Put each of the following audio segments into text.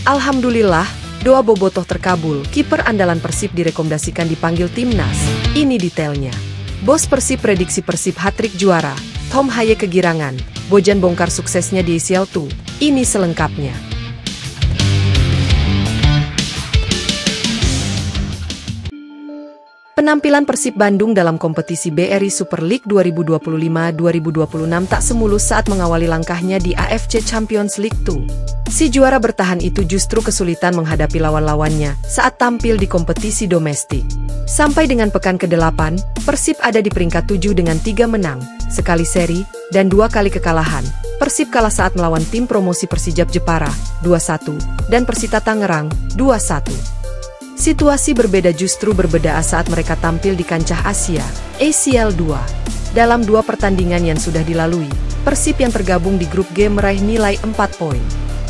Alhamdulillah, doa bobotoh terkabul. Kiper andalan Persib direkomendasikan dipanggil timnas. Ini detailnya. Bos Persib prediksi Persib hat-trick juara. Tom Haye kegirangan. Bojan bongkar suksesnya di ECL 2. Ini selengkapnya. Penampilan Persib Bandung dalam kompetisi BRI Super League 2025-2026 tak semulus saat mengawali langkahnya di AFC Champions League 2. Si juara bertahan itu justru kesulitan menghadapi lawan-lawannya saat tampil di kompetisi domestik. Sampai dengan pekan ke-8, Persib ada di peringkat 7 dengan 3 menang, sekali seri, dan 2 kali kekalahan. Persib kalah saat melawan tim promosi Persijap Jepara, 2-1, dan Persita Tangerang, 2-1. Situasi berbeda justru berbeda saat mereka tampil di kancah Asia, ACL 2. Dalam 2 pertandingan yang sudah dilalui, Persib yang tergabung di grup G meraih nilai 4 poin.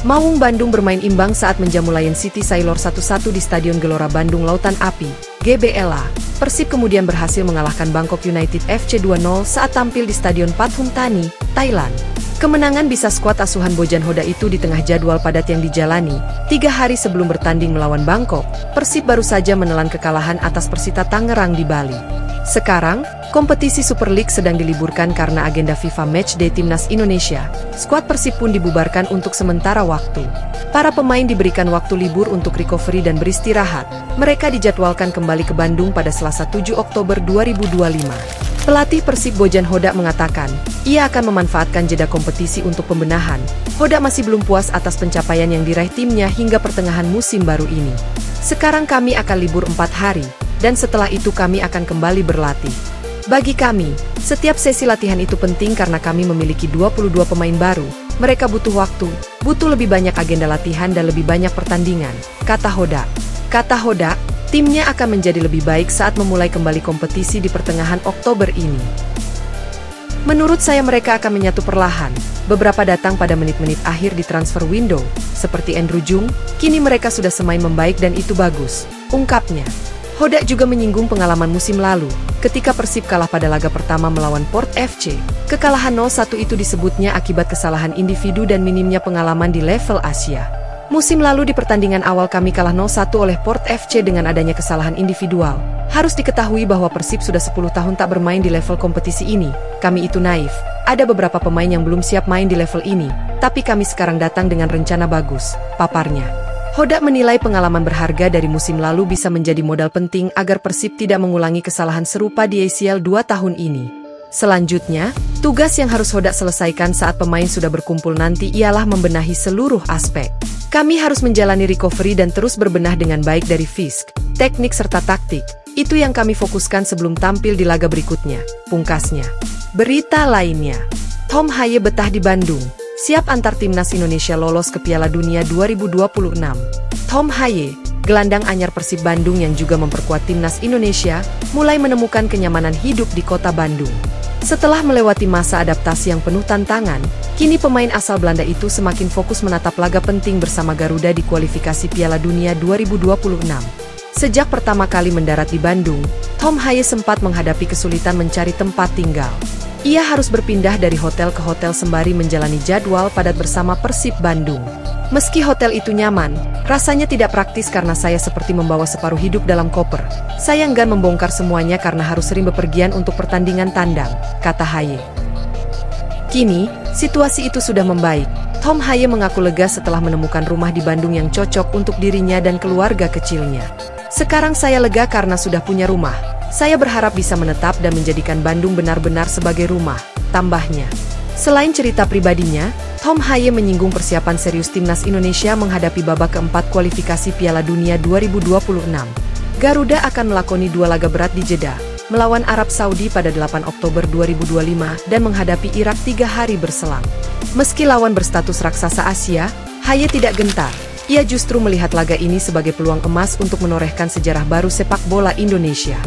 Maung Bandung bermain imbang saat menjamu Lion City Sailor 1-1 di Stadion Gelora Bandung Lautan Api, GBLA. Persib kemudian berhasil mengalahkan Bangkok United FC 2-0 saat tampil di Stadion Pathum Thani, Thailand. Kemenangan bisa skuad asuhan Bojan Hoda itu di tengah jadwal padat yang dijalani. 3 hari sebelum bertanding melawan Bangkok, Persib baru saja menelan kekalahan atas Persita Tangerang di Bali. Sekarang, kompetisi Super League sedang diliburkan karena agenda FIFA Matchday Timnas Indonesia. Skuad Persib pun dibubarkan untuk sementara waktu. Para pemain diberikan waktu libur untuk recovery dan beristirahat. Mereka dijadwalkan kembali ke Bandung pada Selasa 7 Oktober 2025. Pelatih Persib Bojan Hoda mengatakan, ia akan memanfaatkan jeda kompetisi untuk pembenahan. Hoda masih belum puas atas pencapaian yang diraih timnya hingga pertengahan musim baru ini. Sekarang kami akan libur 4 hari, dan setelah itu kami akan kembali berlatih. Bagi kami, setiap sesi latihan itu penting karena kami memiliki 22 pemain baru. Mereka butuh waktu, butuh lebih banyak agenda latihan dan lebih banyak pertandingan, kata Hoda. Kata Hoda, timnya akan menjadi lebih baik saat memulai kembali kompetisi di pertengahan Oktober ini. Menurut saya mereka akan menyatu perlahan. Beberapa datang pada menit-menit akhir di transfer window, seperti Andrew Jung, kini mereka sudah semain membaik dan itu bagus, ungkapnya. Hoda juga menyinggung pengalaman musim lalu, ketika Persib kalah pada laga pertama melawan Port FC. Kekalahan 0-1 itu disebutnya akibat kesalahan individu dan minimnya pengalaman di level Asia. Musim lalu di pertandingan awal kami kalah 0-1 oleh Port FC dengan adanya kesalahan individual. Harus diketahui bahwa Persib sudah 10 tahun tak bermain di level kompetisi ini. Kami itu naif. Ada beberapa pemain yang belum siap main di level ini, tapi kami sekarang datang dengan rencana bagus, paparnya. Hoda menilai pengalaman berharga dari musim lalu bisa menjadi modal penting agar Persib tidak mengulangi kesalahan serupa di ACL 2 tahun ini. Selanjutnya, tugas yang harus Hoda selesaikan saat pemain sudah berkumpul nanti ialah membenahi seluruh aspek. Kami harus menjalani recovery dan terus berbenah dengan baik dari fisik, teknik serta taktik. Itu yang kami fokuskan sebelum tampil di laga berikutnya, pungkasnya. Berita lainnya, Tom Haye betah di Bandung, siap antar timnas Indonesia lolos ke Piala Dunia 2026. Tom Haye, gelandang anyar Persib Bandung yang juga memperkuat timnas Indonesia, mulai menemukan kenyamanan hidup di kota Bandung. Setelah melewati masa adaptasi yang penuh tantangan, kini pemain asal Belanda itu semakin fokus menatap laga penting bersama Garuda di kualifikasi Piala Dunia 2026. Sejak pertama kali mendarat di Bandung, Tom Haye sempat menghadapi kesulitan mencari tempat tinggal. Ia harus berpindah dari hotel ke hotel sembari menjalani jadwal padat bersama Persib Bandung. Meski hotel itu nyaman, rasanya tidak praktis karena saya seperti membawa separuh hidup dalam koper. Saya enggan membongkar semuanya karena harus sering bepergian untuk pertandingan tandang, kata Haye. Kini, situasi itu sudah membaik. Tom Haye mengaku lega setelah menemukan rumah di Bandung yang cocok untuk dirinya dan keluarga kecilnya. Sekarang saya lega karena sudah punya rumah. Saya berharap bisa menetap dan menjadikan Bandung benar-benar sebagai rumah, tambahnya. Selain cerita pribadinya, Tom Haye menyinggung persiapan serius timnas Indonesia menghadapi babak keempat kualifikasi Piala Dunia 2026. Garuda akan melakoni 2 laga berat di Jeddah, melawan Arab Saudi pada 8 Oktober 2025 dan menghadapi Irak 3 hari berselang. Meski lawan berstatus raksasa Asia, Haye tidak gentar. Ia justru melihat laga ini sebagai peluang emas untuk menorehkan sejarah baru sepak bola Indonesia.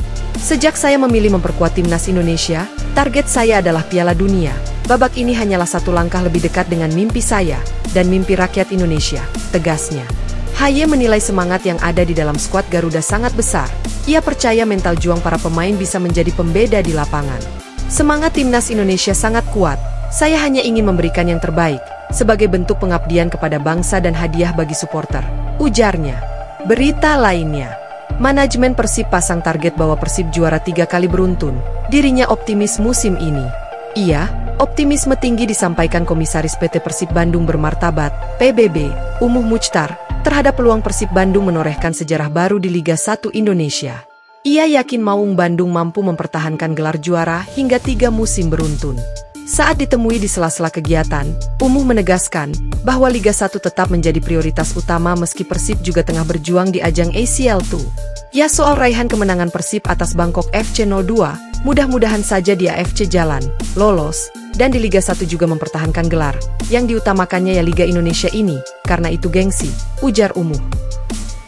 Sejak saya memilih memperkuat timnas Indonesia, target saya adalah Piala Dunia. Babak ini hanyalah satu langkah lebih dekat dengan mimpi saya, dan mimpi rakyat Indonesia, tegasnya. Haye menilai semangat yang ada di dalam skuad Garuda sangat besar. Ia percaya mental juang para pemain bisa menjadi pembeda di lapangan. Semangat timnas Indonesia sangat kuat. Saya hanya ingin memberikan yang terbaik, sebagai bentuk pengabdian kepada bangsa dan hadiah bagi supporter, ujarnya. Berita lainnya, manajemen Persib pasang target bahwa Persib juara 3 kali beruntun. Dirinya optimis musim ini. Iya, optimisme tinggi disampaikan Komisaris PT Persib Bandung Bermartabat, PBB, Umuh Muchtar, terhadap peluang Persib Bandung menorehkan sejarah baru di Liga 1 Indonesia. Ia yakin Maung Bandung mampu mempertahankan gelar juara hingga 3 musim beruntun. Saat ditemui di sela-sela kegiatan, Umuh menegaskan bahwa Liga 1 tetap menjadi prioritas utama meski Persib juga tengah berjuang di ajang ACL II. Ya, soal raihan kemenangan Persib atas Bangkok FC 02, mudah-mudahan saja di AFC jalan, lolos, dan di Liga 1 juga mempertahankan gelar. Yang diutamakannya ya Liga Indonesia ini, karena itu gengsi, ujar Umuh.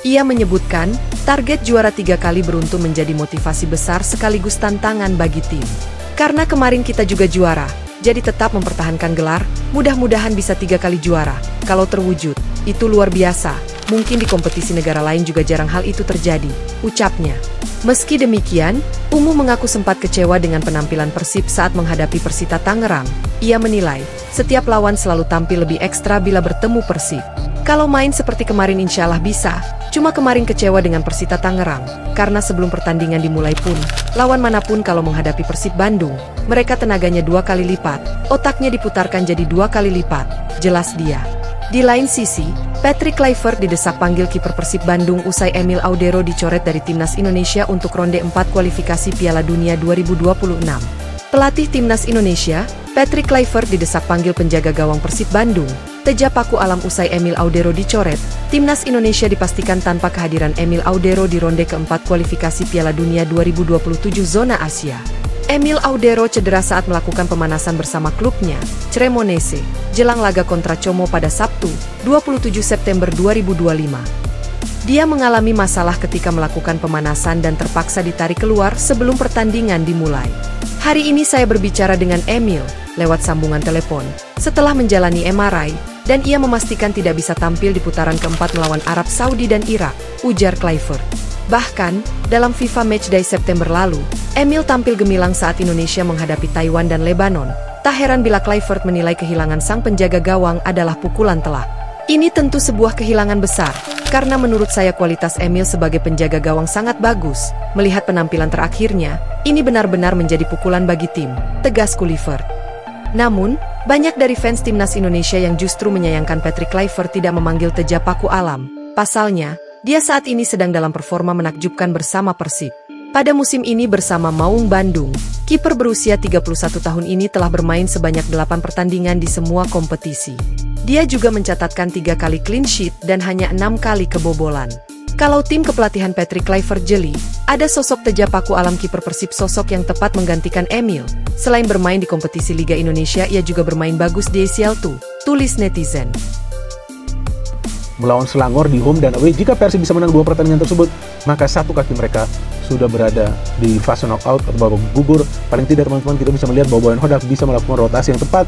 Ia menyebutkan, target juara 3 kali beruntun menjadi motivasi besar sekaligus tantangan bagi tim. Karena kemarin kita juga juara, jadi tetap mempertahankan gelar, mudah-mudahan bisa 3 kali juara. Kalau terwujud, itu luar biasa. Mungkin di kompetisi negara lain juga jarang hal itu terjadi, ucapnya. Meski demikian, Umuh mengaku sempat kecewa dengan penampilan Persib saat menghadapi Persita Tangerang. Ia menilai, setiap lawan selalu tampil lebih ekstra bila bertemu Persib. Kalau main seperti kemarin insya Allah bisa, cuma kemarin kecewa dengan Persita Tangerang, karena sebelum pertandingan dimulai pun, lawan manapun kalau menghadapi Persib Bandung, mereka tenaganya 2 kali lipat, otaknya diputarkan jadi 2 kali lipat, jelas dia. Di lain sisi, Patrick Kluivert didesak panggil kiper Persib Bandung usai Emil Audero dicoret dari Timnas Indonesia untuk ronde 4 kualifikasi Piala Dunia 2026. Pelatih Timnas Indonesia, Patrick Kluivert didesak panggil penjaga gawang Persib Bandung, Teja Paku Alam usai Emil Audero dicoret. Timnas Indonesia dipastikan tanpa kehadiran Emil Audero di ronde keempat kualifikasi Piala Dunia 2027 zona Asia. Emil Audero cedera saat melakukan pemanasan bersama klubnya, Cremonese, jelang laga kontra Como pada Sabtu, 27 September 2025. Dia mengalami masalah ketika melakukan pemanasan dan terpaksa ditarik keluar sebelum pertandingan dimulai. Hari ini saya berbicara dengan Emil lewat sambungan telepon setelah menjalani MRI, dan ia memastikan tidak bisa tampil di putaran keempat melawan Arab Saudi dan Irak, ujar Kluivert. Bahkan, dalam FIFA Matchday September lalu, Emil tampil gemilang saat Indonesia menghadapi Taiwan dan Lebanon. Tak heran bila Kluivert menilai kehilangan sang penjaga gawang adalah pukulan telak. Ini tentu sebuah kehilangan besar, karena menurut saya kualitas Emil sebagai penjaga gawang sangat bagus. Melihat penampilan terakhirnya, ini benar-benar menjadi pukulan bagi tim, tegas Kluivert. Namun, banyak dari fans Timnas Indonesia yang justru menyayangkan Patrick Kluivert tidak memanggil Teja Paku Alam. Pasalnya, dia saat ini sedang dalam performa menakjubkan bersama Persib. Pada musim ini bersama Maung Bandung, kiper berusia 31 tahun ini telah bermain sebanyak 8 pertandingan di semua kompetisi. Dia juga mencatatkan 3 kali clean sheet dan hanya 6 kali kebobolan. Kalau tim kepelatihan Patrick Kluivert jeli, ada sosok Teja Paku Alam kiper Persib sosok yang tepat menggantikan Emil. Selain bermain di kompetisi Liga Indonesia, ia juga bermain bagus di ACL II, tulis netizen. Melawan Selangor di home dan away, jika Persib bisa menang 2 pertandingan tersebut, maka satu kaki mereka sudah berada di fase knockout atau babak gugur. Paling tidak teman-teman kita bisa melihat bahwa Boyan Hodak bisa melakukan rotasi yang tepat